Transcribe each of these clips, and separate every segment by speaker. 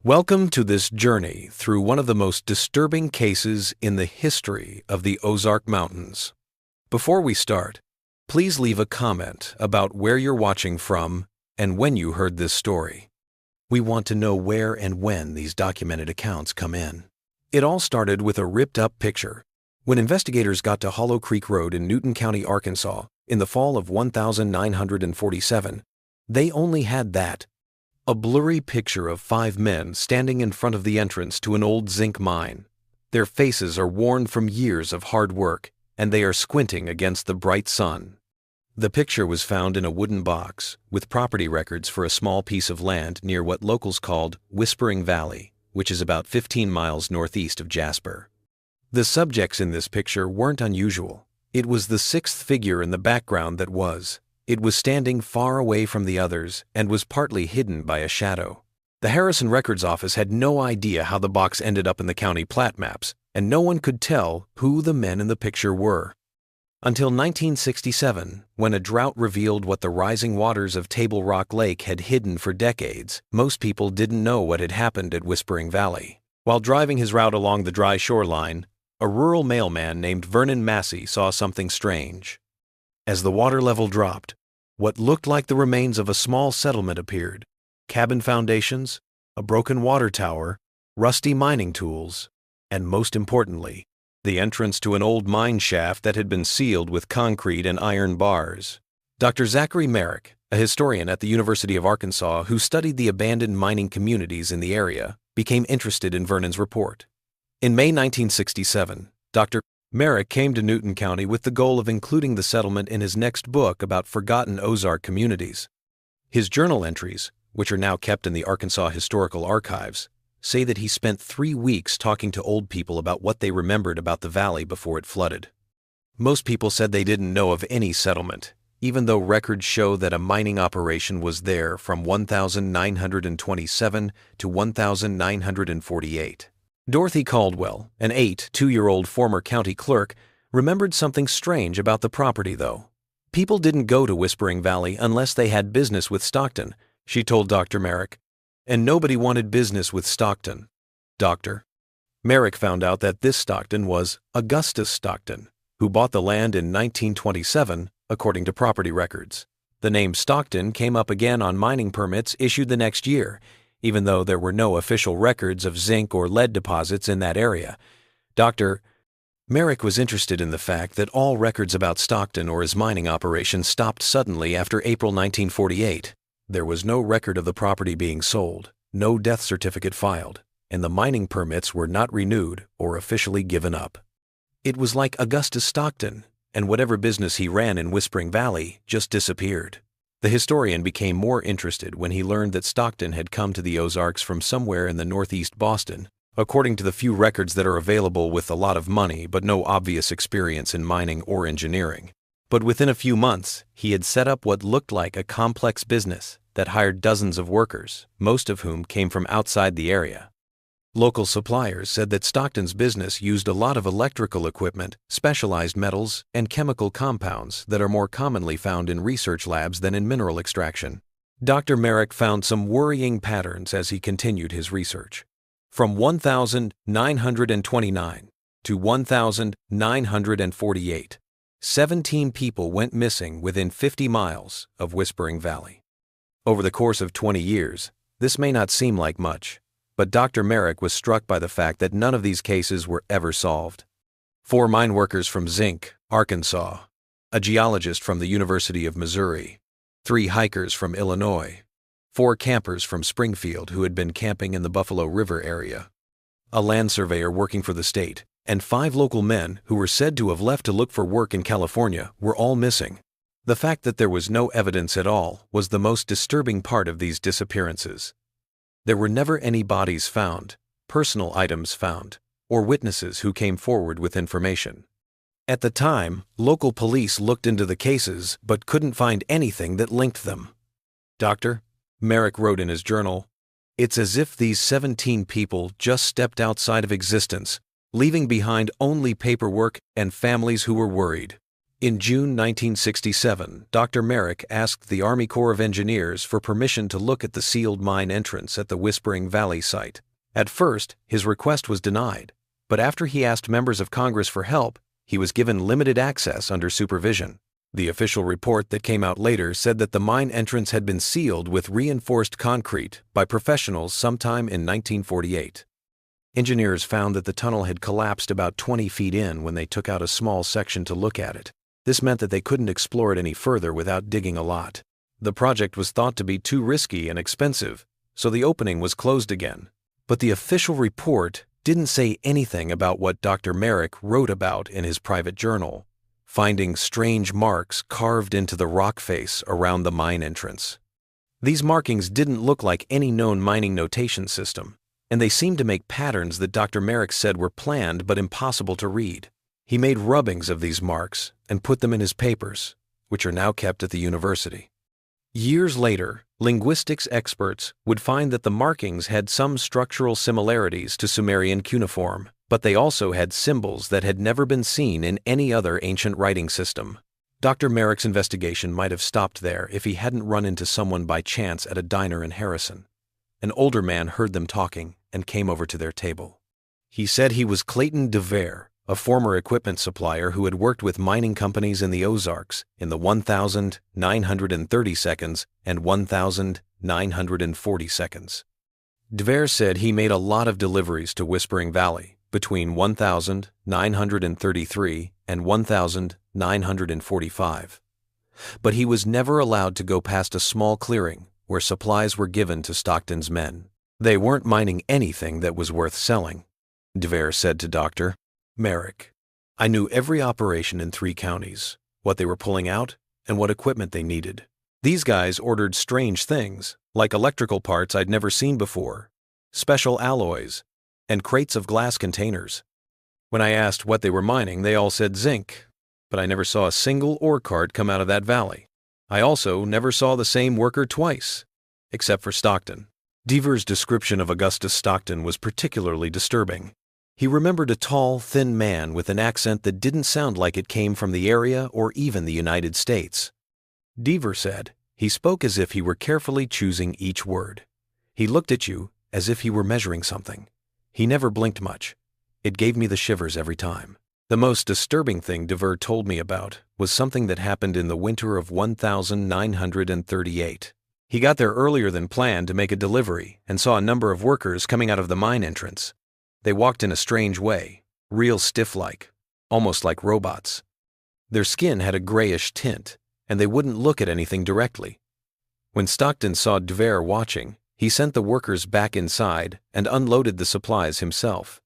Speaker 1: Welcome to this journey through one of the most disturbing cases in the history of the Ozark Mountains. Before we start, please leave a comment about where you're watching from and when you heard this story. We want to know where and when these documented accounts come in. It all started with a ripped-up picture. When investigators got to Hollow Creek Road in Newton County, Arkansas, in the fall of 1947, they only had that. A blurry picture of 5 men standing in front of the entrance to an old zinc mine. Their faces are worn from years of hard work, and they are squinting against the bright sun. The picture was found in a wooden box, with property records for a small piece of land near what locals called Whispering Valley, which is about 15 miles northeast of Jasper. The subjects in this picture weren't unusual. It was the sixth figure in the background that was. It was standing far away from the others and was partly hidden by a shadow. The Harrison Records Office had no idea how the box ended up in the county plat maps, and no one could tell who the men in the picture were. Until 1967, when a drought revealed what the rising waters of Table Rock Lake had hidden for decades, most people didn't know what had happened at Whispering Valley. While driving his route along the dry shoreline, a rural mailman named Vernon Massey saw something strange. As the water level dropped, what looked like the remains of a small settlement appeared: cabin foundations, a broken water tower, rusty mining tools, and most importantly, the entrance to an old mine shaft that had been sealed with concrete and iron bars. Dr. Zachary Merrick, a historian at the University of Arkansas who studied the abandoned mining communities in the area, became interested in Vernon's report. In May 1967, Dr. Merrick came to Newton County with the goal of including the settlement in his next book about forgotten Ozark communities. His journal entries, which are now kept in the Arkansas Historical Archives, say that he spent 3 weeks talking to old people about what they remembered about the valley before it flooded. Most people said they didn't know of any settlement, even though records show that a mining operation was there from 1927 to 1948. Dorothy Caldwell, an 82-year-old former county clerk, remembered something strange about the property, though. People didn't go to Whispering Valley unless they had business with Stockton, she told Dr. Merrick, and nobody wanted business with Stockton. Dr. Merrick found out that this Stockton was Augustus Stockton, who bought the land in 1927, according to property records. The name Stockton came up again on mining permits issued the next year, even though there were no official records of zinc or lead deposits in that area. Dr. Merrick was interested in the fact that all records about Stockton or his mining operation stopped suddenly after April 1948. There was no record of the property being sold, no death certificate filed, and the mining permits were not renewed or officially given up. It was like Augustus Stockton, and whatever business he ran in Whispering Valley just disappeared. The historian became more interested when he learned that Stockton had come to the Ozarks from somewhere in the northeast Boston, according to the few records that are available, with a lot of money but no obvious experience in mining or engineering. But within a few months, he had set up what looked like a complex business that hired dozens of workers, most of whom came from outside the area. Local suppliers said that Stockton's business used a lot of electrical equipment, specialized metals, and chemical compounds that are more commonly found in research labs than in mineral extraction. Dr. Merrick found some worrying patterns as he continued his research. From 1929 to 1948, 17 people went missing within 50 miles of Whispering Valley. Over the course of 20 years, this may not seem like much, but Dr. Merrick was struck by the fact that none of these cases were ever solved. 4 mine workers from Zinc, Arkansas, a geologist from the University of Missouri, 3 hikers from Illinois, 4 campers from Springfield who had been camping in the Buffalo River area, a land surveyor working for the state, and 5 local men who were said to have left to look for work in California were all missing. The fact that there was no evidence at all was the most disturbing part of these disappearances. There were never any bodies found, personal items found, or witnesses who came forward with information. At the time, local police looked into the cases but couldn't find anything that linked them. Dr. Merrick wrote in his journal, "It's as if these 17 people just stepped outside of existence, leaving behind only paperwork and families who were worried. In June 1967, Dr. Merrick asked the Army Corps of Engineers for permission to look at the sealed mine entrance at the Whispering Valley site. At first, his request was denied, but after he asked members of Congress for help, he was given limited access under supervision. The official report that came out later said that the mine entrance had been sealed with reinforced concrete by professionals sometime in 1948. Engineers found that the tunnel had collapsed about 20 feet in when they took out a small section to look at it. This meant that they couldn't explore it any further without digging a lot. The project was thought to be too risky and expensive, so the opening was closed again. But the official report didn't say anything about what Dr. Merrick wrote about in his private journal, finding strange marks carved into the rock face around the mine entrance. These markings didn't look like any known mining notation system, and they seemed to make patterns that Dr. Merrick said were planned but impossible to read. He made rubbings of these marks and put them in his papers, which are now kept at the university. Years later, linguistics experts would find that the markings had some structural similarities to Sumerian cuneiform, but they also had symbols that had never been seen in any other ancient writing system. Dr. Merrick's investigation might have stopped there if he hadn't run into someone by chance at a diner in Harrison. An older man heard them talking and came over to their table. He said he was Clayton DeVere, a former equipment supplier who had worked with mining companies in the Ozarks in the 1,930 seconds and 1,940 seconds. DeVere said he made a lot of deliveries to Whispering Valley between 1,933 and 1,945. But he was never allowed to go past a small clearing where supplies were given to Stockton's men. They weren't mining anything that was worth selling, DeVere said to Dr. Merrick. I knew every operation in 3 counties, what they were pulling out, and what equipment they needed. These guys ordered strange things, like electrical parts I'd never seen before, special alloys, and crates of glass containers. When I asked what they were mining, they all said zinc, but I never saw a single ore cart come out of that valley. I also never saw the same worker twice, except for Stockton. Dever's description of Augustus Stockton was particularly disturbing. He remembered a tall, thin man with an accent that didn't sound like it came from the area or even the United States. Dever said he spoke as if he were carefully choosing each word. He looked at you as if he were measuring something. He never blinked much. It gave me the shivers every time. The most disturbing thing Dever told me about was something that happened in the winter of 1938. He got there earlier than planned to make a delivery and saw a number of workers coming out of the mine entrance. They walked in a strange way, real stiff-like, almost like robots. Their skin had a grayish tint, and they wouldn't look at anything directly. When Stockton saw DeVere watching, he sent the workers back inside and unloaded the supplies himself,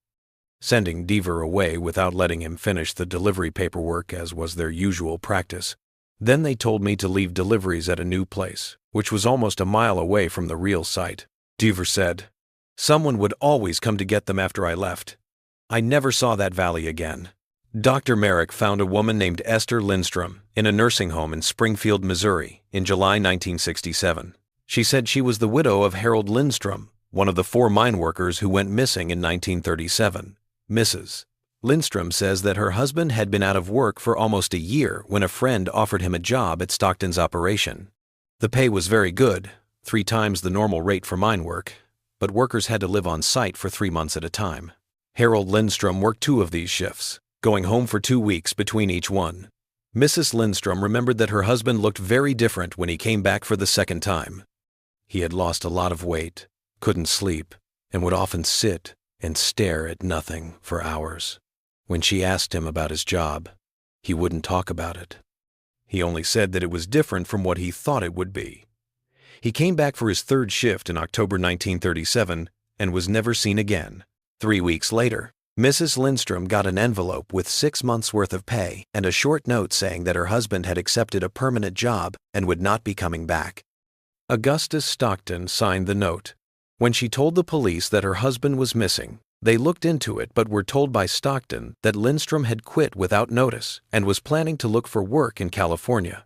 Speaker 1: sending Dever away without letting him finish the delivery paperwork as was their usual practice. Then they told me to leave deliveries at a new place, which was almost a mile away from the real site. Dever said, "Someone would always come to get them after I left. I never saw that valley again." Dr. Merrick found a woman named Esther Lindstrom in a nursing home in Springfield, Missouri, in July 1967. She said she was the widow of Harold Lindstrom, one of the 4 mine workers who went missing in 1937. Mrs. Lindstrom says that her husband had been out of work for almost a year when a friend offered him a job at Stockton's operation. The pay was very good, 3 times the normal rate for mine work, but workers had to live on site for 3 months at a time. Harold Lindstrom worked 2 of these shifts, going home for 2 weeks between each one. Mrs. Lindstrom remembered that her husband looked very different when he came back for the second time. He had lost a lot of weight, couldn't sleep, and would often sit and stare at nothing for hours. When she asked him about his job, he wouldn't talk about it. He only said that it was different from what he thought it would be. He came back for his 3rd shift in October 1937 and was never seen again. 3 weeks later, Mrs. Lindstrom got an envelope with 6 months' worth of pay and a short note saying that her husband had accepted a permanent job and would not be coming back. Augustus Stockton signed the note. When she told the police that her husband was missing, they looked into it but were told by Stockton that Lindstrom had quit without notice and was planning to look for work in California.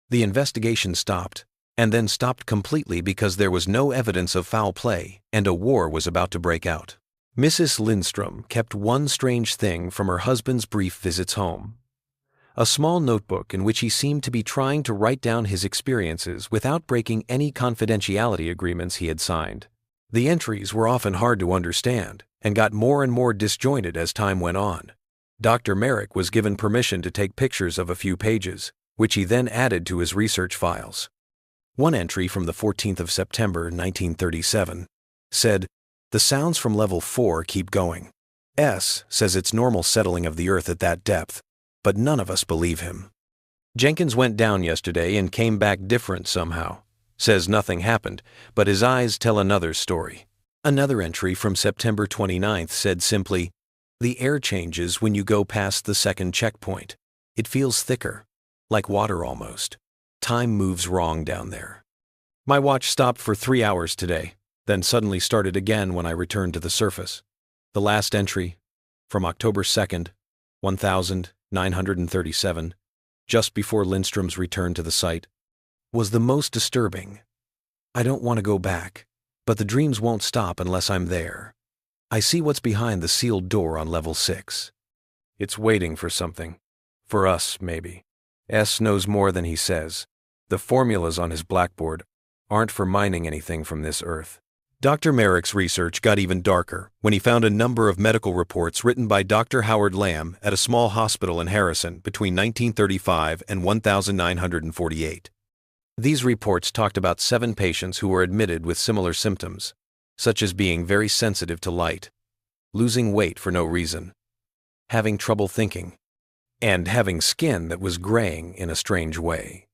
Speaker 1: The investigation stopped, and then stopped completely because there was no evidence of foul play and a war was about to break out. Mrs. Lindstrom kept one strange thing from her husband's brief visits home: a small notebook in which he seemed to be trying to write down his experiences without breaking any confidentiality agreements he had signed. The entries were often hard to understand and got more and more disjointed as time went on. Dr. Merrick was given permission to take pictures of a few pages, which he then added to his research files. One entry from the 14th of September 1937 said, "The sounds from level 4 keep going. S says it's normal settling of the earth at that depth, but none of us believe him. Jenkins went down yesterday and came back different somehow. Says nothing happened, but his eyes tell another story." Another entry from September 29th said simply, "The air changes when you go past the second checkpoint. It feels thicker, like water almost. Time moves wrong down there. My watch stopped for 3 hours today, then suddenly started again when I returned to the surface." The last entry, from October 2nd, 1937, just before Lindstrom's return to the site, was the most disturbing. "I don't want to go back, but the dreams won't stop unless I'm there. I see what's behind the sealed door on level 6. It's waiting for something. For us, maybe. S knows more than he says. The formulas on his blackboard aren't for mining anything from this earth." Dr. Merrick's research got even darker when he found a number of medical reports written by Dr. Howard Lamb at a small hospital in Harrison between 1935 and 1948. These reports talked about 7 patients who were admitted with similar symptoms, such as being very sensitive to light, losing weight for no reason, having trouble thinking, and having skin that was graying in a strange way.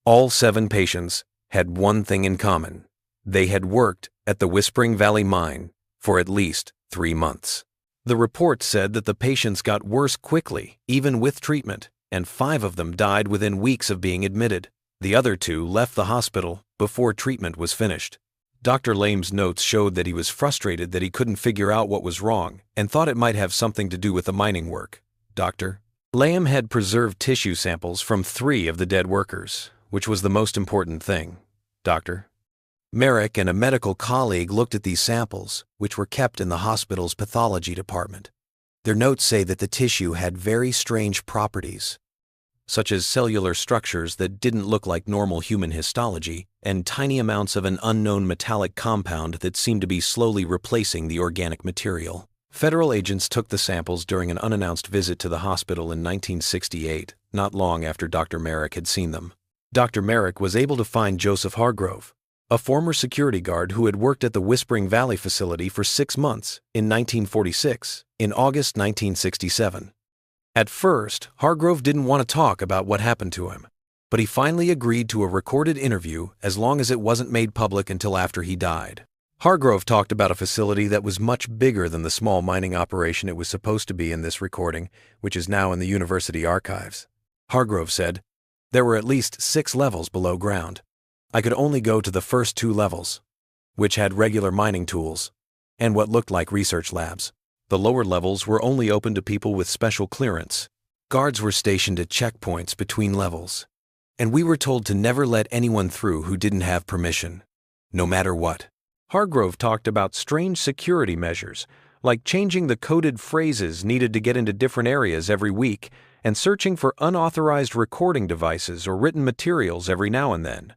Speaker 1: All 7 patients had one thing in common. They had worked at the Whispering Valley mine for at least 3 months. The report said that the patients got worse quickly, even with treatment, and 5 of them died within weeks of being admitted. The other 2 left the hospital before treatment was finished. Dr. Lamb's notes showed that he was frustrated that he couldn't figure out what was wrong and thought it might have something to do with the mining work. Dr. Lamb had preserved tissue samples from 3 of the dead workers, which was the most important thing. Dr. Merrick and a medical colleague looked at these samples, which were kept in the hospital's pathology department. Their notes say that the tissue had very strange properties, such as cellular structures that didn't look like normal human histology, and tiny amounts of an unknown metallic compound that seemed to be slowly replacing the organic material. Federal agents took the samples during an unannounced visit to the hospital in 1968, not long after Dr. Merrick had seen them. Dr. Merrick was able to find Joseph Hargrove, a former security guard who had worked at the Whispering Valley facility for 6 months in 1946, in August 1967. At first, Hargrove didn't want to talk about what happened to him, but he finally agreed to a recorded interview as long as it wasn't made public until after he died. Hargrove talked about a facility that was much bigger than the small mining operation it was supposed to be in this recording, which is now in the university archives. Hargrove said, "There were at least 6 levels below ground. I could only go to the first 2 levels, which had regular mining tools, and what looked like research labs. The lower levels were only open to people with special clearance. Guards were stationed at checkpoints between levels, and we were told to never let anyone through who didn't have permission, no matter what." Hargrove talked about strange security measures, like changing the coded phrases needed to get into different areas every week and searching for unauthorized recording devices or written materials every now and then.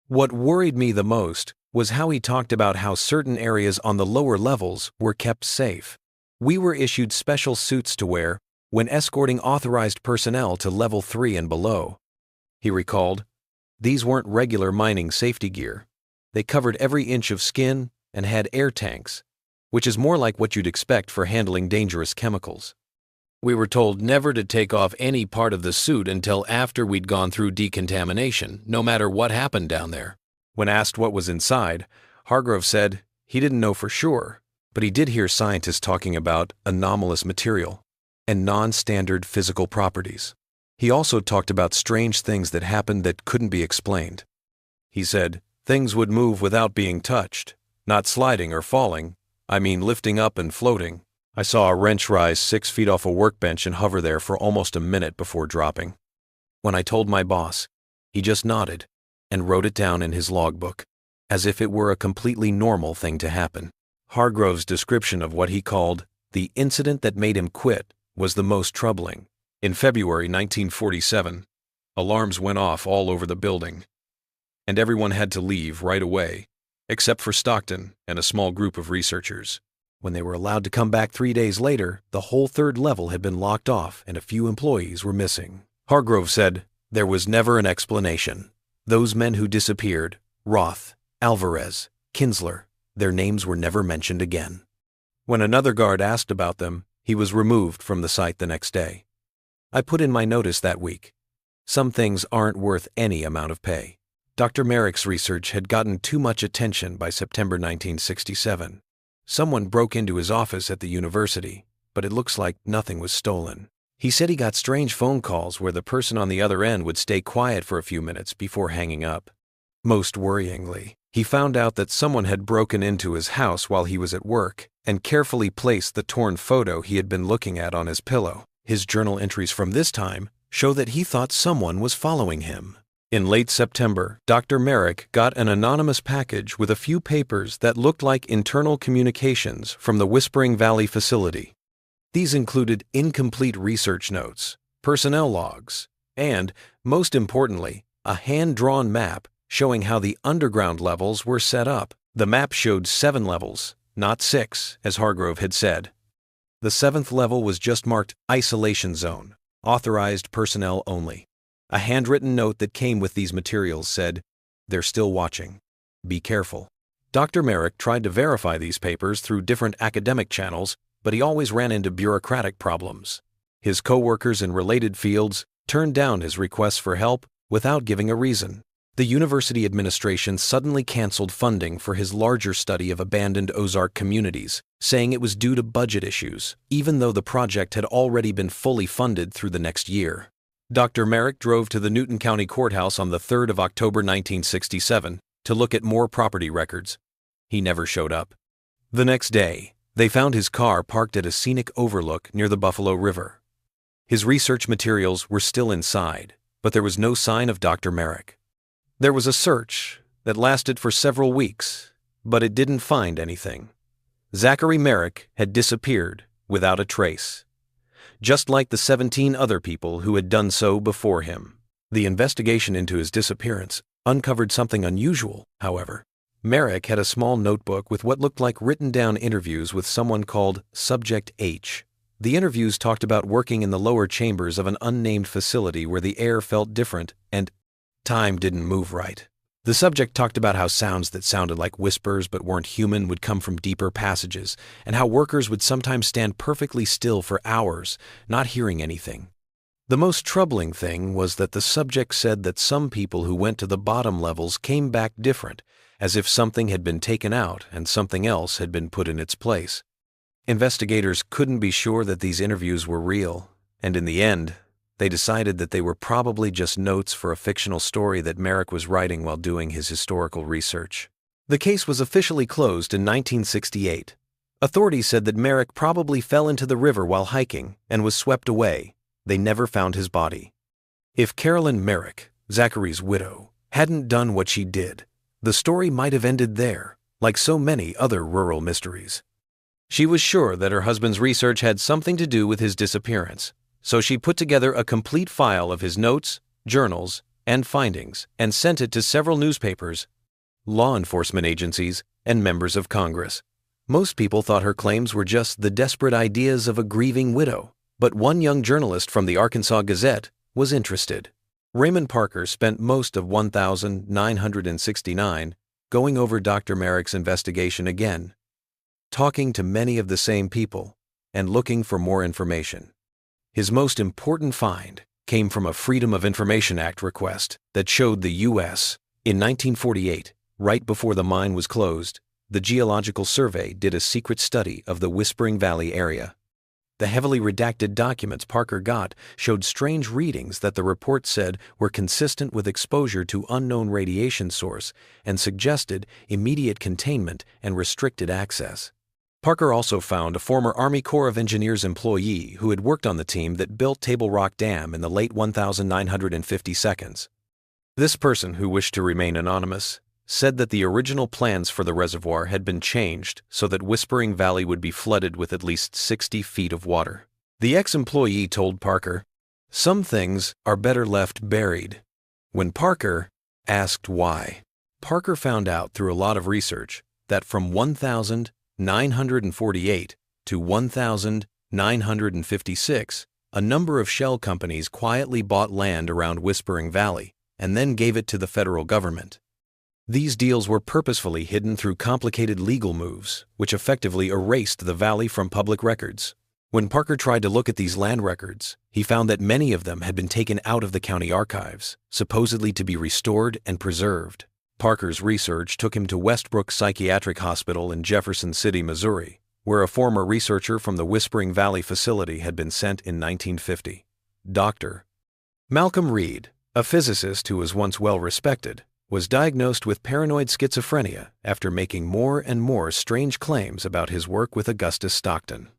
Speaker 1: What worried me the most was how he talked about how certain areas on the lower levels were kept safe. "We were issued special suits to wear when escorting authorized personnel to level 3 and below," he recalled. "These weren't regular mining safety gear. They covered every inch of skin and had air tanks, which is more like what you'd expect for handling dangerous chemicals. We were told never to take off any part of the suit until after we'd gone through decontamination, no matter what happened down there." When asked what was inside, Hargrove said he didn't know for sure, but he did hear scientists talking about anomalous material and non-standard physical properties. He also talked about strange things that happened that couldn't be explained. He said, "Things would move without being touched, not sliding or falling, I mean lifting up and floating. I saw a wrench rise 6 feet off a workbench and hover there for almost a minute before dropping. When I told my boss, he just nodded and wrote it down in his logbook, as if it were a completely normal thing to happen." Hargrove's description of what he called the incident that made him quit was the most troubling. In February 1947, alarms went off all over the building, and everyone had to leave right away, except for Stockton and a small group of researchers. When they were allowed to come back 3 days later, the whole third level had been locked off and a few employees were missing. Hargrove said, "There was never an explanation. Those men who disappeared, Roth, Alvarez, Kinsler, their names were never mentioned again." When another guard asked about them, he was removed from the site the next day. I put in my notice that week. Some things aren't worth any amount of pay. Dr. Merrick's research had gotten too much attention by September 1967. Someone broke into his office at the university, but it looks like nothing was stolen. He said he got strange phone calls where the person on the other end would stay quiet for a few minutes before hanging up. Most worryingly, he found out that someone had broken into his house while he was at work and carefully placed the torn photo he had been looking at on his pillow. His journal entries from this time show that he thought someone was following him. In late September, Dr. Merrick got an anonymous package with a few papers that looked like internal communications from the Whispering Valley facility. These included incomplete research notes, personnel logs, and, most importantly, a hand-drawn map showing how the underground levels were set up. The map showed 7 levels, not 6, as Hargrove had said. The 7th level was just marked Isolation Zone, authorized personnel only. A handwritten note that came with these materials said, "They're still watching. Be careful." Dr. Merrick tried to verify these papers through different academic channels, but he always ran into bureaucratic problems. His co-workers in related fields turned down his requests for help without giving a reason. The university administration suddenly canceled funding for his larger study of abandoned Ozark communities, saying it was due to budget issues, even though the project had already been fully funded through the next year. Dr. Merrick drove to the Newton County Courthouse on the 3rd of October 1967 to look at more property records. He never showed up. The next day, they found his car parked at a scenic overlook near the Buffalo River. His research materials were still inside, but there was no sign of Dr. Merrick. There was a search that lasted for several weeks, but it didn't find anything. Zachary Merrick had disappeared without a trace, just like the 17 other people who had done so before him. The investigation into his disappearance uncovered something unusual, however. Merrick had a small notebook with what looked like written-down interviews with someone called Subject H. The interviews talked about working in the lower chambers of an unnamed facility where the air felt different and time didn't move right. The subject talked about how sounds that sounded like whispers but weren't human would come from deeper passages, and how workers would sometimes stand perfectly still for hours, not hearing anything. The most troubling thing was that the subject said that some people who went to the bottom levels came back different, as if something had been taken out and something else had been put in its place. Investigators couldn't be sure that these interviews were real, and in the end, they decided that they were probably just notes for a fictional story that Merrick was writing while doing his historical research. The case was officially closed in 1968. Authorities said that Merrick probably fell into the river while hiking and was swept away. They never found his body. If Carolyn Merrick, Zachary's widow, hadn't done what she did, the story might have ended there, like so many other rural mysteries. She was sure that her husband's research had something to do with his disappearance, so she put together a complete file of his notes, journals, and findings and sent it to several newspapers, law enforcement agencies, and members of Congress. Most people thought her claims were just the desperate ideas of a grieving widow, but one young journalist from the Arkansas Gazette was interested. Raymond Parker spent most of 1969 going over Dr. Merrick's investigation again, talking to many of the same people, and looking for more information. His most important find came from a Freedom of Information Act request that showed the U.S. In 1948, right before the mine was closed, the Geological Survey did a secret study of the Whispering Valley area. The heavily redacted documents Parker got showed strange readings that the report said were consistent with exposure to unknown radiation source and suggested immediate containment and restricted access. Parker also found a former Army Corps of Engineers employee who had worked on the team that built Table Rock Dam in the late 1952. This person, who wished to remain anonymous, said that the original plans for the reservoir had been changed so that Whispering Valley would be flooded with at least 60 feet of water. The ex-employee told Parker, Some things are better left buried. When Parker asked why, Parker found out through a lot of research that from 1948 to 1956, a number of shell companies quietly bought land around Whispering Valley and then gave it to the federal government. These deals were purposefully hidden through complicated legal moves, which effectively erased the valley from public records. When Parker tried to look at these land records, he found that many of them had been taken out of the county archives, supposedly to be restored and preserved. Parker's research took him to Westbrook Psychiatric Hospital in Jefferson City, Missouri, where a former researcher from the Whispering Valley facility had been sent in 1950. Dr. Malcolm Reed, a physicist who was once well respected, was diagnosed with paranoid schizophrenia after making more and more strange claims about his work with Augustus Stockton.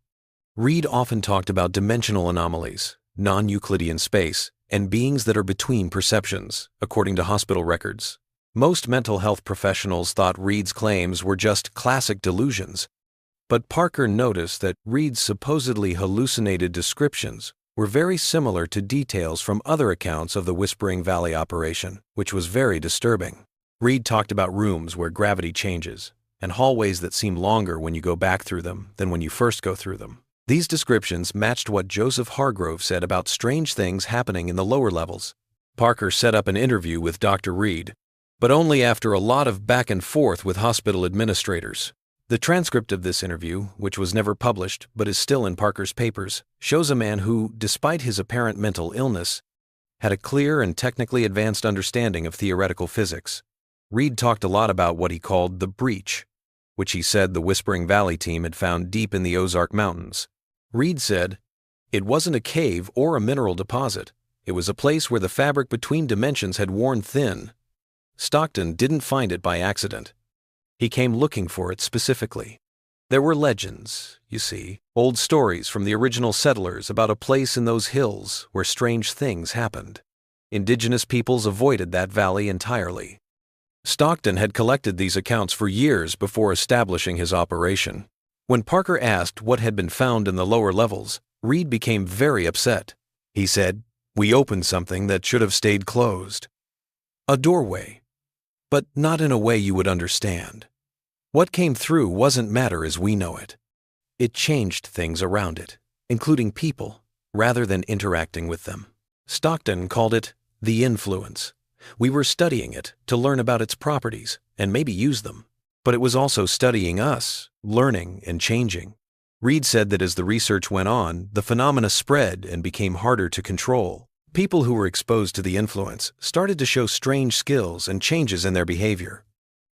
Speaker 1: Reed often talked about dimensional anomalies, non-Euclidean space, and beings that are between perceptions, according to hospital records. Most mental health professionals thought Reed's claims were just classic delusions, but Parker noticed that Reed's supposedly hallucinated descriptions were very similar to details from other accounts of the Whispering Valley operation, which was very disturbing. Reed talked about rooms where gravity changes, and hallways that seem longer when you go back through them than when you first go through them. These descriptions matched what Joseph Hargrove said about strange things happening in the lower levels. Parker set up an interview with Dr. Reed, but only after a lot of back and forth with hospital administrators. The transcript of this interview, which was never published but is still in Parker's papers, shows a man who, despite his apparent mental illness, had a clear and technically advanced understanding of theoretical physics. Reed talked a lot about what he called the breach, which he said the Whispering Valley team had found deep in the Ozark Mountains. Reed said, "It wasn't a cave or a mineral deposit. It was a place where the fabric between dimensions had worn thin. Stockton didn't find it by accident. He came looking for it specifically. There were legends, you see, old stories from the original settlers about a place in those hills where strange things happened. Indigenous peoples avoided that valley entirely." Stockton had collected these accounts for years before establishing his operation. When Parker asked what had been found in the lower levels, Reed became very upset. He said, "We opened something that should have stayed closed. A doorway, but not in a way you would understand. What came through wasn't matter as we know it. It changed things around it, including people, rather than interacting with them." Stockton called it the influence. "We were studying it to learn about its properties and maybe use them. But it was also studying us, learning and changing." Reed said that as the research went on, the phenomena spread and became harder to control. People who were exposed to the influence started to show strange skills and changes in their behavior.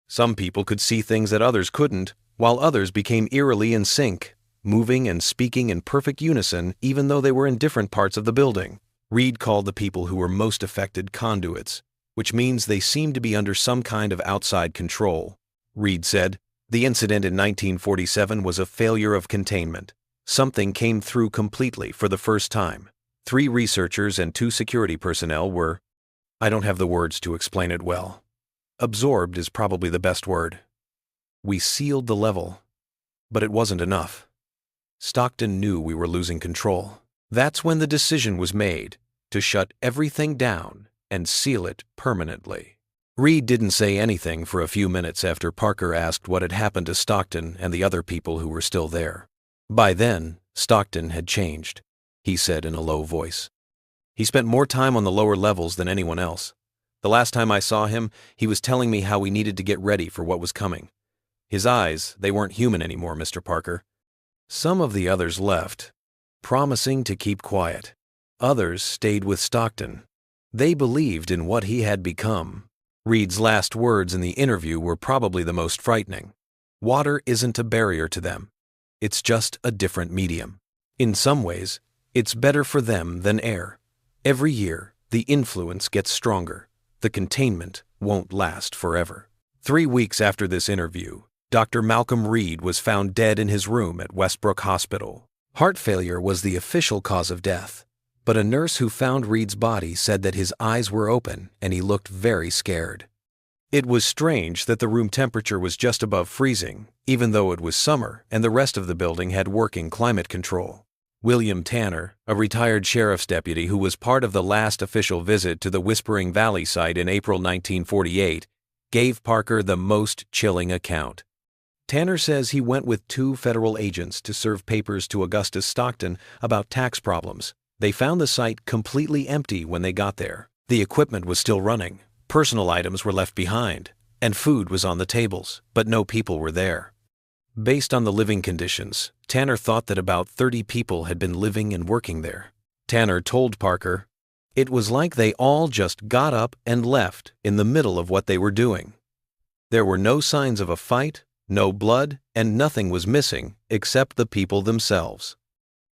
Speaker 1: Some people could see things that others couldn't, while others became eerily in sync, moving and speaking in perfect unison even though they were in different parts of the building. Reed called the people who were most affected conduits, which means they seemed to be under some kind of outside control. Reed said, "The incident in 1947 was a failure of containment. Something came through completely for the first time. 3 researchers and 2 security personnel were, I don't have the words to explain it well. Absorbed is probably the best word. We sealed the level, but it wasn't enough. Stockton knew we were losing control. That's when the decision was made to shut everything down and seal it permanently." Reed didn't say anything for a few minutes after Parker asked what had happened to Stockton and the other people who were still there. By then, Stockton had changed, he said in a low voice. "He spent more time on the lower levels than anyone else. The last time I saw him, he was telling me how we needed to get ready for what was coming. His eyes, they weren't human anymore, Mr. Parker." Some of the others left, promising to keep quiet. Others stayed with Stockton. They believed in what he had become. Reed's last words in the interview were probably the most frightening. "Water isn't a barrier to them. It's just a different medium. In some ways, it's better for them than air. Every year, the influence gets stronger. The containment won't last forever." 3 weeks after this interview, Dr. Malcolm Reed was found dead in his room at Westbrook Hospital. Heart failure was the official cause of death, but a nurse who found Reed's body said that his eyes were open and he looked very scared. It was strange that the room temperature was just above freezing, even though it was summer and the rest of the building had working climate control. William Tanner, a retired sheriff's deputy who was part of the last official visit to the Whispering Valley site in April 1948, gave Parker the most chilling account. Tanner says he went with 2 federal agents to serve papers to Augustus Stockton about tax problems. They found the site completely empty when they got there. The equipment was still running, personal items were left behind, and food was on the tables, but no people were there. Based on the living conditions, Tanner thought that about 30 people had been living and working there. Tanner told Parker, "It was like they all just got up and left in the middle of what they were doing. There were no signs of a fight, no blood, and nothing was missing except the people themselves."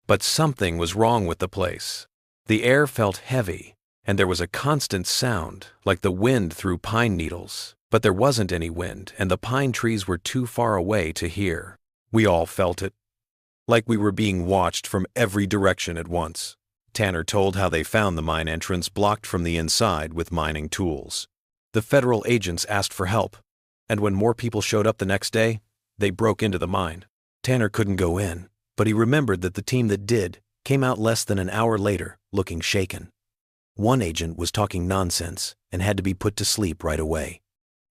Speaker 1: But something was wrong with the place. The air felt heavy, and there was a constant sound, like the wind through pine needles. But there wasn't any wind, and the pine trees were too far away to hear. We all felt it, like we were being watched from every direction at once. Tanner told how they found the mine entrance blocked from the inside with mining tools. The federal agents asked for help, and when more people showed up the next day, they broke into the mine. Tanner couldn't go in, but he remembered that the team that did came out less than an hour later, looking shaken. One agent was talking nonsense and had to be put to sleep right away.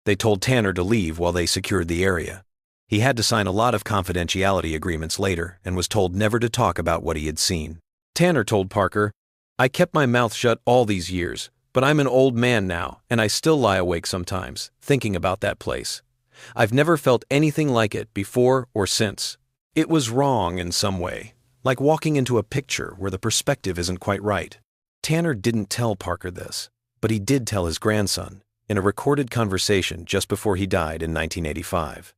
Speaker 1: They told Tanner to leave while they secured the area. He had to sign a lot of confidentiality agreements later and was told never to talk about what he had seen. Tanner told Parker, "I kept my mouth shut all these years, but I'm an old man now, and I still lie awake sometimes, thinking about that place. I've never felt anything like it before or since. It was wrong in some way, like walking into a picture where the perspective isn't quite right." Tanner didn't tell Parker this, but he did tell his grandson in a recorded conversation just before he died in 1985.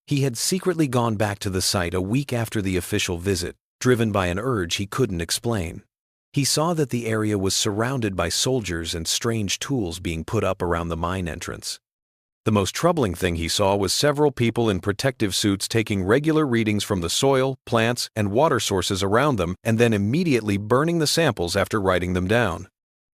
Speaker 1: He had secretly gone back to the site a week after the official visit, driven by an urge he couldn't explain. He saw that the area was surrounded by soldiers and strange tools being put up around the mine entrance. The most troubling thing he saw was several people in protective suits taking regular readings from the soil, plants, and water sources around them and then immediately burning the samples after writing them down.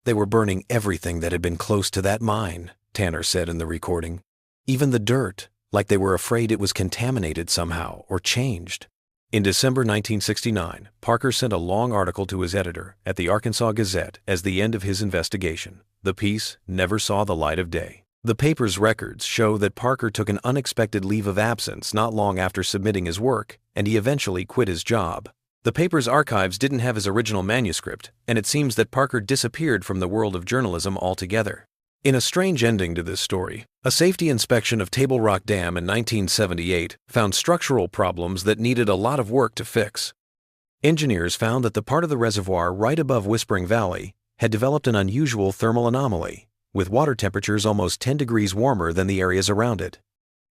Speaker 1: They were burning everything that had been close to that mine, Tanner said in the recording. Even the dirt, like they were afraid it was contaminated somehow or changed. In December 1969, Parker sent a long article to his editor at the Arkansas Gazette as the end of his investigation. The piece never saw the light of day. The paper's records show that Parker took an unexpected leave of absence not long after submitting his work, and he eventually quit his job. The paper's archives didn't have his original manuscript, and it seems that Parker disappeared from the world of journalism altogether. In a strange ending to this story, a safety inspection of Table Rock Dam in 1978 found structural problems that needed a lot of work to fix. Engineers found that the part of the reservoir right above Whispering Valley had developed an unusual thermal anomaly, with water temperatures almost 10 degrees warmer than the areas around it.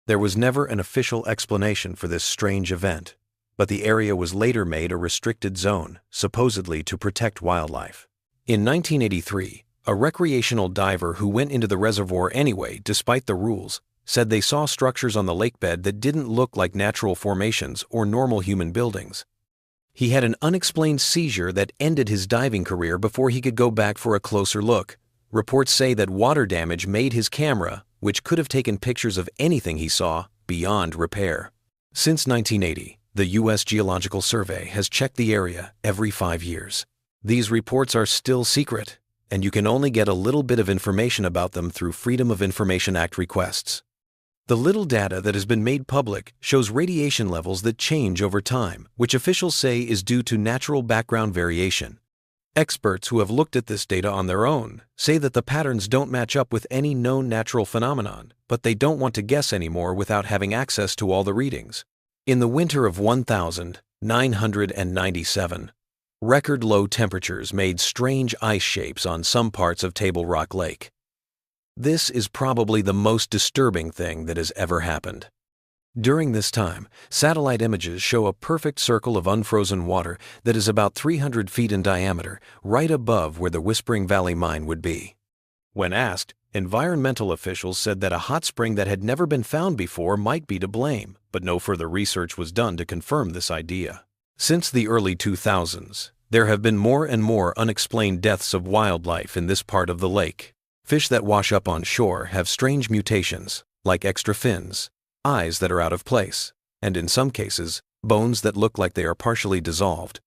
Speaker 1: There was never an official explanation for this strange event, but the area was later made a restricted zone, supposedly to protect wildlife. In 1983, a recreational diver who went into the reservoir anyway, despite the rules, said they saw structures on the lakebed that didn't look like natural formations or normal human buildings. He had an unexplained seizure that ended his diving career before he could go back for a closer look. Reports say that water damage made his camera, which could have taken pictures of anything he saw, beyond repair. Since 1980, the U.S. Geological Survey has checked the area every 5 years. These reports are still secret, and you can only get a little bit of information about them through Freedom of Information Act requests. The little data that has been made public shows radiation levels that change over time, which officials say is due to natural background variation. Experts who have looked at this data on their own say that the patterns don't match up with any known natural phenomenon, but they don't want to guess anymore without having access to all the readings. In the winter of 1997, record low temperatures made strange ice shapes on some parts of Table Rock Lake. This is probably the most disturbing thing that has ever happened. During this time, satellite images show a perfect circle of unfrozen water that is about 300 feet in diameter, right above where the Whispering Valley mine would be. When asked, environmental officials said that a hot spring that had never been found before might be to blame, but no further research was done to confirm this idea. Since the early 2000s, there have been more and more unexplained deaths of wildlife in this part of the lake. Fish that wash up on shore have strange mutations, like extra fins, eyes that are out of place, and in some cases, bones that look like they are partially dissolved.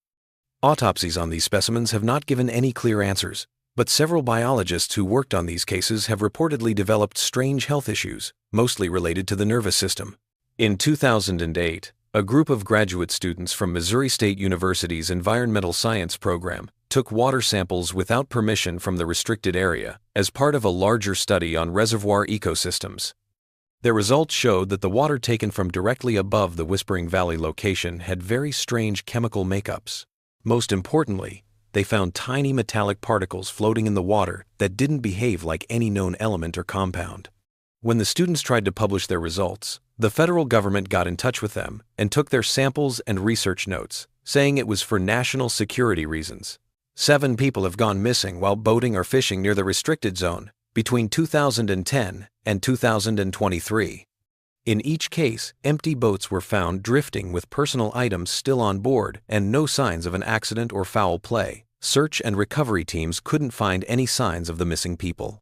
Speaker 1: Autopsies on these specimens have not given any clear answers, but several biologists who worked on these cases have reportedly developed strange health issues, mostly related to the nervous system. In 2008, a group of graduate students from Missouri State University's Environmental Science program took water samples without permission from the restricted area as part of a larger study on reservoir ecosystems. Their results showed that the water taken from directly above the Whispering Valley location had very strange chemical makeups. Most importantly, they found tiny metallic particles floating in the water that didn't behave like any known element or compound. When the students tried to publish their results, the federal government got in touch with them and took their samples and research notes, saying it was for national security reasons. 7 people have gone missing while boating or fishing near the restricted zone between 2010 and 2023. In each case, empty boats were found drifting with personal items still on board and no signs of an accident or foul play. Search and recovery teams couldn't find any signs of the missing people.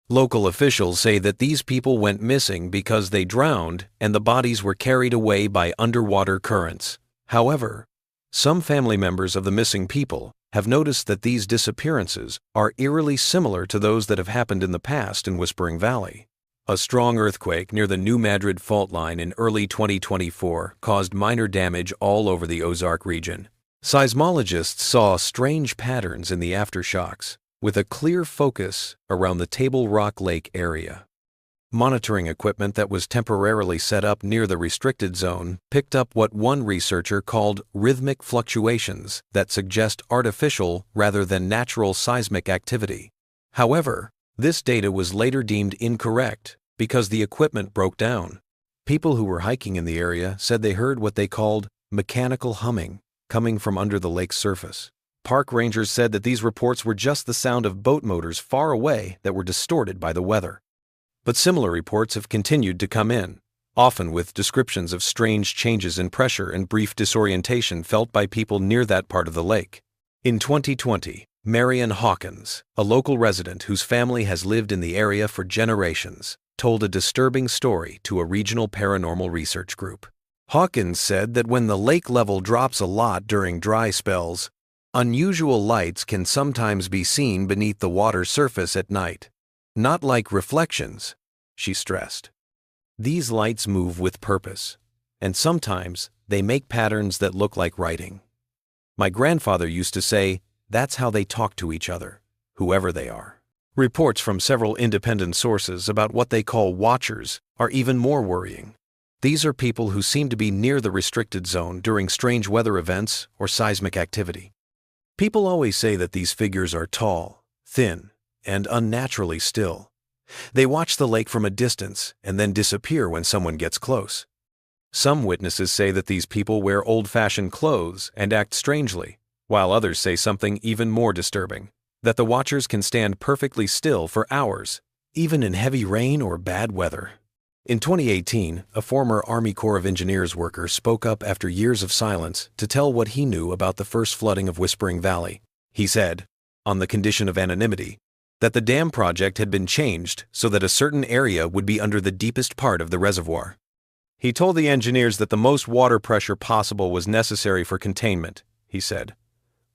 Speaker 1: Local officials say that these people went missing because they drowned and the bodies were carried away by underwater currents. However, some family members of the missing people have noticed that these disappearances are eerily similar to those that have happened in the past in Whispering Valley. A strong earthquake near the New Madrid fault line in early 2024 caused minor damage all over the Ozark region. Seismologists saw strange patterns in the aftershocks, with a clear focus around the Table Rock Lake area. Monitoring equipment that was temporarily set up near the restricted zone picked up what one researcher called rhythmic fluctuations that suggest artificial rather than natural seismic activity. However, this data was later deemed incorrect because the equipment broke down. People who were hiking in the area said they heard what they called mechanical humming coming from under the lake's surface. Park rangers said that these reports were just the sound of boat motors far away that were distorted by the weather. But similar reports have continued to come in, often with descriptions of strange changes in pressure and brief disorientation felt by people near that part of the lake. In 2020, Marion Hawkins, a local resident whose family has lived in the area for generations, told a disturbing story to a regional paranormal research group. Hawkins said that when the lake level drops a lot during dry spells, unusual lights can sometimes be seen beneath the water's surface at night. Not like reflections, she stressed. These lights move with purpose, and sometimes they make patterns that look like writing. My grandfather used to say, that's how they talk to each other, whoever they are. Reports from several independent sources about what they call watchers are even more worrying. These are people who seem to be near the restricted zone during strange weather events or seismic activity. People always say that these figures are tall, thin, and unnaturally still. They watch the lake from a distance and then disappear when someone gets close. Some witnesses say that these people wear old-fashioned clothes and act strangely, while others say something even more disturbing, that the watchers can stand perfectly still for hours, even in heavy rain or bad weather. In 2018, a former Army Corps of Engineers worker spoke up after years of silence to tell what he knew about the first flooding of Whispering Valley. He said, on the condition of anonymity, that the dam project had been changed so that a certain area would be under the deepest part of the reservoir. He told the engineers that the most water pressure possible was necessary for containment, he said.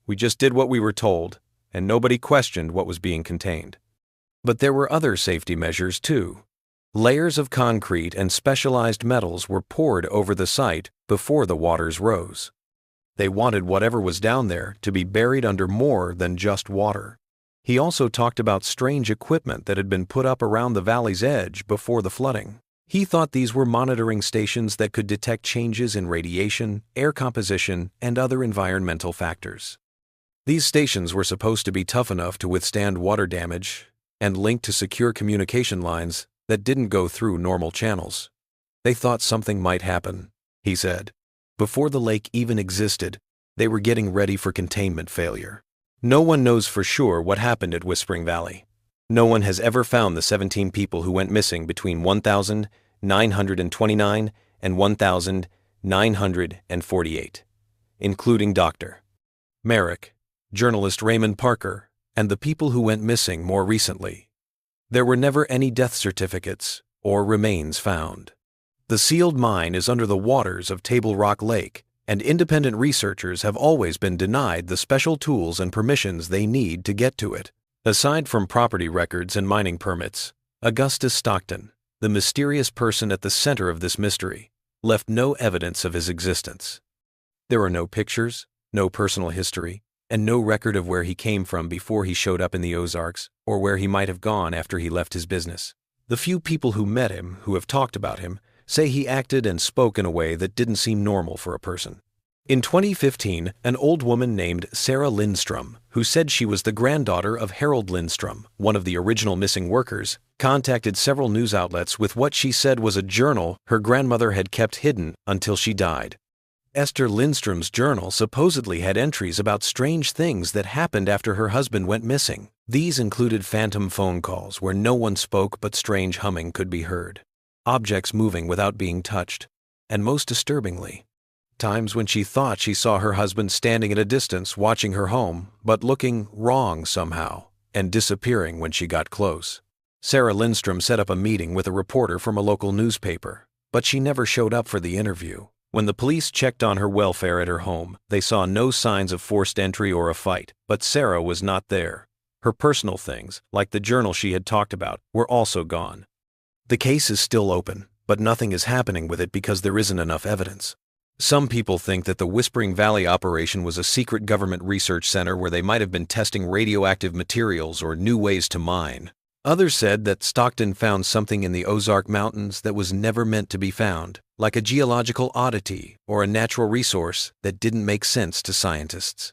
Speaker 1: We just did what we were told, and nobody questioned what was being contained. But there were other safety measures too. Layers of concrete and specialized metals were poured over the site before the waters rose. They wanted whatever was down there to be buried under more than just water. He also talked about strange equipment that had been put up around the valley's edge before the flooding. He thought these were monitoring stations that could detect changes in radiation, air composition, and other environmental factors. These stations were supposed to be tough enough to withstand water damage and linked to secure communication lines that didn't go through normal channels. They thought something might happen, he said. Before the lake even existed, they were getting ready for containment failure. No one knows for sure what happened at Whispering Valley. No one has ever found the 17 people who went missing between 1,929 and 1,948, including Dr. Merrick, journalist Raymond Parker, and the people who went missing more recently. There were never any death certificates or remains found. The sealed mine is under the waters of Table Rock Lake and independent researchers have always been denied the special tools and permissions they need to get to it. Aside from property records and mining permits, Augustus Stockton, the mysterious person at the center of this mystery, left no evidence of his existence. There are no pictures, no personal history, and no record of where he came from before he showed up in the Ozarks or where he might have gone after he left his business. The few people who met him, who have talked about him, say he acted and spoke in a way that didn't seem normal for a person. In 2015, an old woman named Sarah Lindstrom, who said she was the granddaughter of Harold Lindstrom, one of the original missing workers, contacted several news outlets with what she said was a journal her grandmother had kept hidden until she died. Esther Lindstrom's journal supposedly had entries about strange things that happened after her husband went missing. These included phantom phone calls where no one spoke but strange humming could be heard, objects moving without being touched, and most disturbingly, times when she thought she saw her husband standing at a distance watching her home, but looking wrong somehow, and disappearing when she got close. Sarah Lindstrom set up a meeting with a reporter from a local newspaper, but she never showed up for the interview. When the police checked on her welfare at her home, they saw no signs of forced entry or a fight, but Sarah was not there. Her personal things, like the journal she had talked about, were also gone. The case is still open, but nothing is happening with it because there isn't enough evidence. Some people think that the Whispering Valley operation was a secret government research center where they might have been testing radioactive materials or new ways to mine. Others said that Stockton found something in the Ozark Mountains that was never meant to be found, like a geological oddity or a natural resource that didn't make sense to scientists.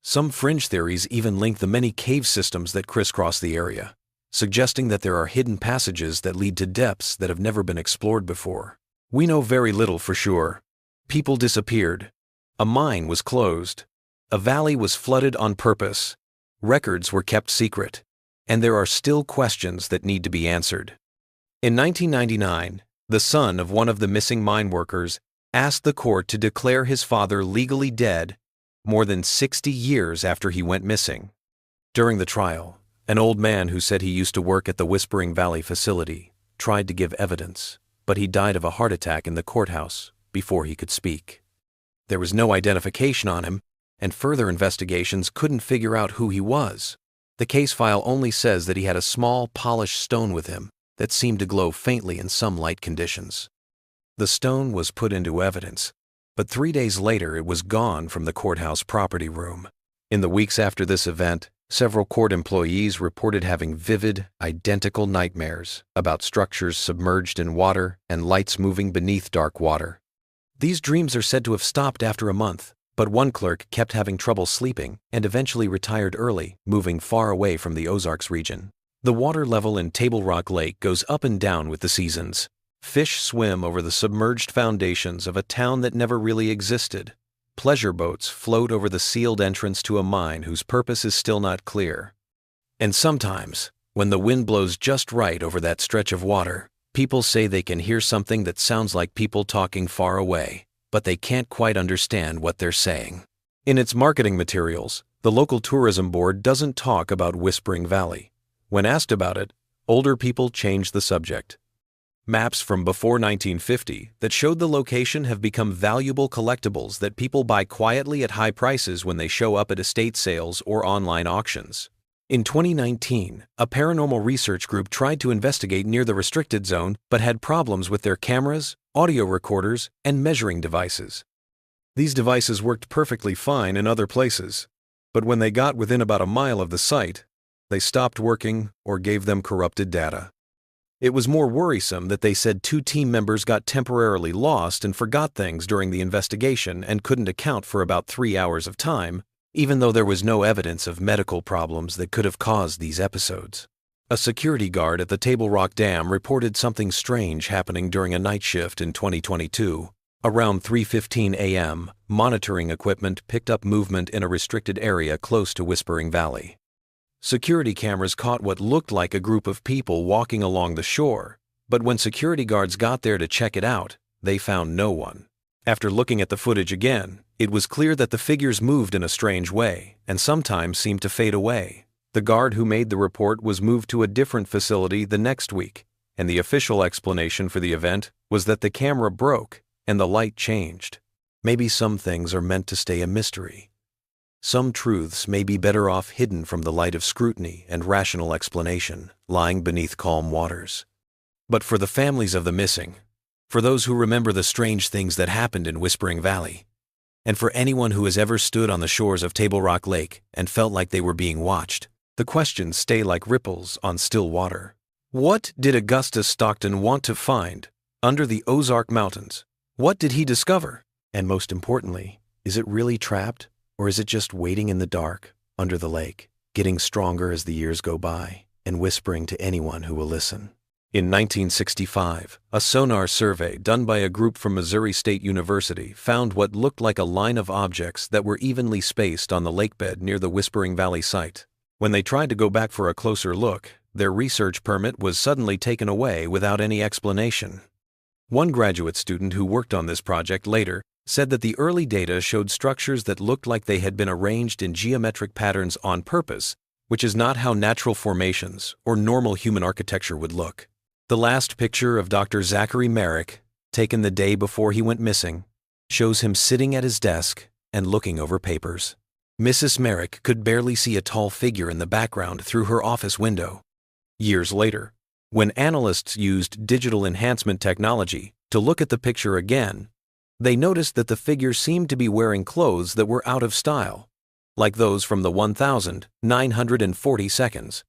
Speaker 1: Some fringe theories even link the many cave systems that crisscross the area, suggesting that there are hidden passages that lead to depths that have never been explored before. We know very little for sure. People disappeared. A mine was closed. A valley was flooded on purpose. Records were kept secret. And there are still questions that need to be answered. In 1999, the son of one of the missing mine workers asked the court to declare his father legally dead more than 60 years after he went missing. During the trial, an old man who said he used to work at the Whispering Valley facility tried to give evidence, but he died of a heart attack in the courthouse before he could speak. There was no identification on him, and further investigations couldn't figure out who he was. The case file only says that he had a small, polished stone with him that seemed to glow faintly in some light conditions. The stone was put into evidence, but 3 days later it was gone from the courthouse property room. In the weeks after this event, several court employees reported having vivid, identical nightmares about structures submerged in water and lights moving beneath dark water. These dreams are said to have stopped after a month, but one clerk kept having trouble sleeping and eventually retired early, moving far away from the Ozarks region. The water level in Table Rock Lake goes up and down with the seasons. Fish swim over the submerged foundations of a town that never really existed. Pleasure boats float over the sealed entrance to a mine whose purpose is still not clear. And sometimes, when the wind blows just right over that stretch of water, people say they can hear something that sounds like people talking far away, but they can't quite understand what they're saying. In its marketing materials, the local tourism board doesn't talk about Whispering Valley. When asked about it, older people change the subject. Maps from before 1950 that showed the location have become valuable collectibles that people buy quietly at high prices when they show up at estate sales or online auctions. In 2019, a paranormal research group tried to investigate near the restricted zone but had problems with their cameras, audio recorders, and measuring devices. These devices worked perfectly fine in other places, but when they got within about a mile of the site, they stopped working or gave them corrupted data. It was more worrisome that they said 2 team members got temporarily lost and forgot things during the investigation and couldn't account for about 3 hours of time, even though there was no evidence of medical problems that could have caused these episodes. A security guard at the Table Rock Dam reported something strange happening during a night shift in 2022. Around 3:15 a.m., monitoring equipment picked up movement in a restricted area close to Whispering Valley. Security cameras caught what looked like a group of people walking along the shore, but when security guards got there to check it out, they found no one. After looking at the footage again, it was clear that the figures moved in a strange way and sometimes seemed to fade away. The guard who made the report was moved to a different facility the next week, and the official explanation for the event was that the camera broke and the light changed. Maybe some things are meant to stay a mystery. Some truths may be better off hidden from the light of scrutiny and rational explanation, lying beneath calm waters. But for the families of the missing, for those who remember the strange things that happened in Whispering Valley, and for anyone who has ever stood on the shores of Table Rock Lake and felt like they were being watched, the questions stay like ripples on still water. What did Augustus Stockton want to find under the Ozark Mountains? What did he discover? And most importantly, is it really trapped, or is it just waiting in the dark under the lake, getting stronger as the years go by and whispering to anyone who will listen? In 1965, a sonar survey done by a group from Missouri State University found what looked like a line of objects that were evenly spaced on the lakebed near the Whispering Valley site. When they tried to go back for a closer look, their research permit was suddenly taken away without any explanation. One graduate student who worked on this project later said that the early data showed structures that looked like they had been arranged in geometric patterns on purpose, which is not how natural formations or normal human architecture would look. The last picture of Dr. Zachary Merrick, taken the day before he went missing, shows him sitting at his desk and looking over papers. Mrs. Merrick could barely see a tall figure in the background through her office window. Years later, when analysts used digital enhancement technology to look at the picture again, they noticed that the figure seemed to be wearing clothes that were out of style, like those from the 1,940 seconds.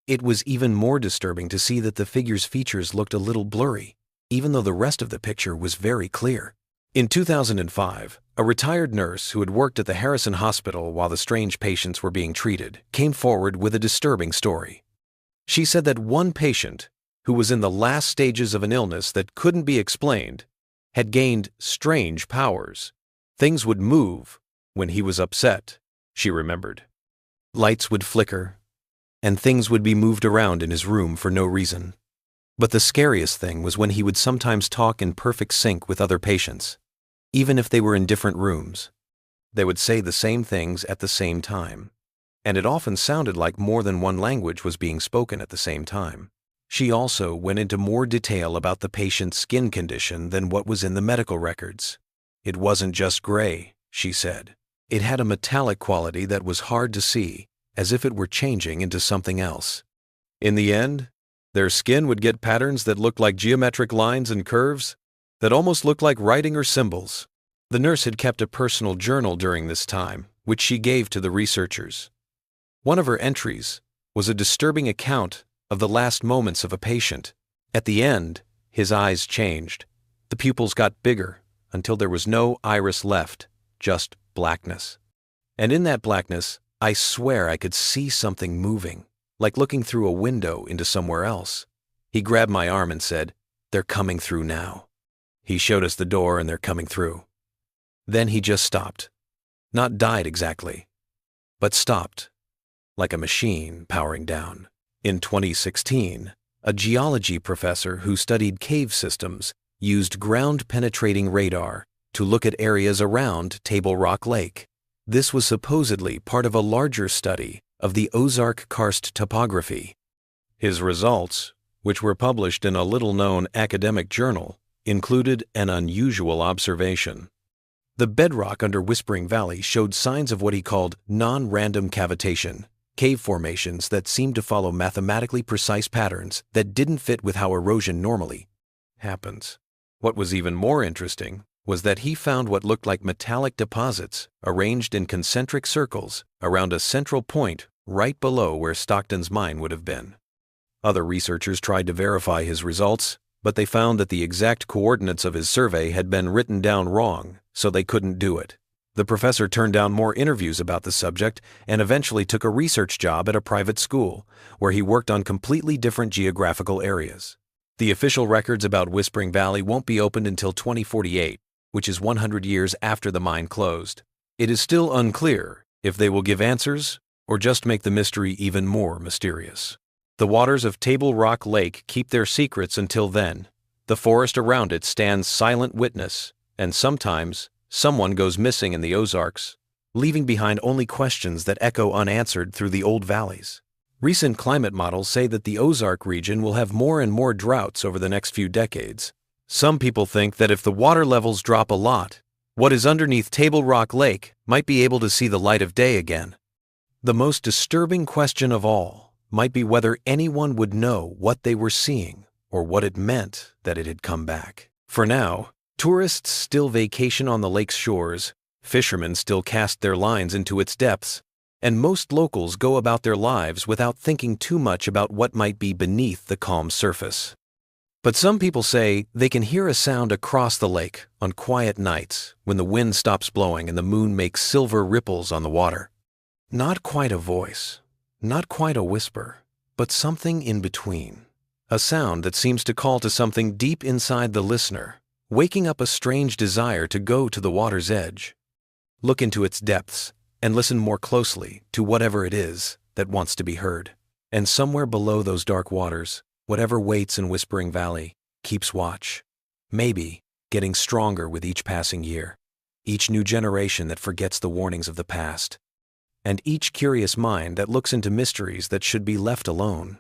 Speaker 1: It was even more disturbing to see that the figure's features looked a little blurry, even though the rest of the picture was very clear. In 2005, a retired nurse who had worked at the Harrison Hospital while the strange patients were being treated came forward with a disturbing story. She said that one patient, who was in the last stages of an illness that couldn't be explained, had gained strange powers. Things would move when he was upset, she remembered. Lights would flicker, and things would be moved around in his room for no reason. But the scariest thing was when he would sometimes talk in perfect sync with other patients, even if they were in different rooms. They would say the same things at the same time, and it often sounded like more than one language was being spoken at the same time. She also went into more detail about the patient's skin condition than what was in the medical records. It wasn't just gray, she said. It had a metallic quality that was hard to see, as if it were changing into something else. In the end, their skin would get patterns that looked like geometric lines and curves, that almost looked like writing or symbols. The nurse had kept a personal journal during this time, which she gave to the researchers. One of her entries was a disturbing account of the last moments of a patient. At the end, his eyes changed. The pupils got bigger until there was no iris left, just blackness. And in that blackness, I swear I could see something moving, like looking through a window into somewhere else. He grabbed my arm and said, "They're coming through now." He showed us the door and they're coming through. Then he just stopped. Not died exactly, but stopped, like a machine powering down. In 2016, a geology professor who studied cave systems used ground-penetrating radar to look at areas around Table Rock Lake. This was supposedly part of a larger study of the Ozark karst topography. His results, which were published in a little-known academic journal, included an unusual observation. The bedrock under Whispering Valley showed signs of what he called non-random cavitation, cave formations that seemed to follow mathematically precise patterns that didn't fit with how erosion normally happens. What was even more interesting was that he found what looked like metallic deposits arranged in concentric circles around a central point right below where Stockton's mine would have been. Other researchers tried to verify his results, but they found that the exact coordinates of his survey had been written down wrong, so they couldn't do it. The professor turned down more interviews about the subject and eventually took a research job at a private school, where he worked on completely different geographical areas. The official records about Whispering Valley won't be opened until 2048, which is 100 years after the mine closed. It is still unclear if they will give answers or just make the mystery even more mysterious. The waters of Table Rock Lake keep their secrets until then. The forest around it stands silent witness, and sometimes someone goes missing in the Ozarks, leaving behind only questions that echo unanswered through the old valleys. Recent climate models say that the Ozark region will have more and more droughts over the next few decades. Some people think that if the water levels drop a lot, What is underneath Table Rock Lake might be able to see the light of day again. The most disturbing question of all might be whether anyone would know what they were seeing or what it meant that it had come back. For now, tourists still vacation on the lake's shores, fishermen still cast their lines into its depths, and most locals go about their lives without thinking too much about what might be beneath the calm surface. But some people say they can hear a sound across the lake on quiet nights when the wind stops blowing and the moon makes silver ripples on the water. Not quite a voice, not quite a whisper, but something in between. A sound that seems to call to something deep inside the listener, waking up a strange desire to go to the water's edge. Look into its depths and listen more closely to whatever it is that wants to be heard. And somewhere below those dark waters, whatever waits in Whispering Valley keeps watch, maybe getting stronger with each passing year, each new generation that forgets the warnings of the past, and each curious mind that looks into mysteries that should be left alone.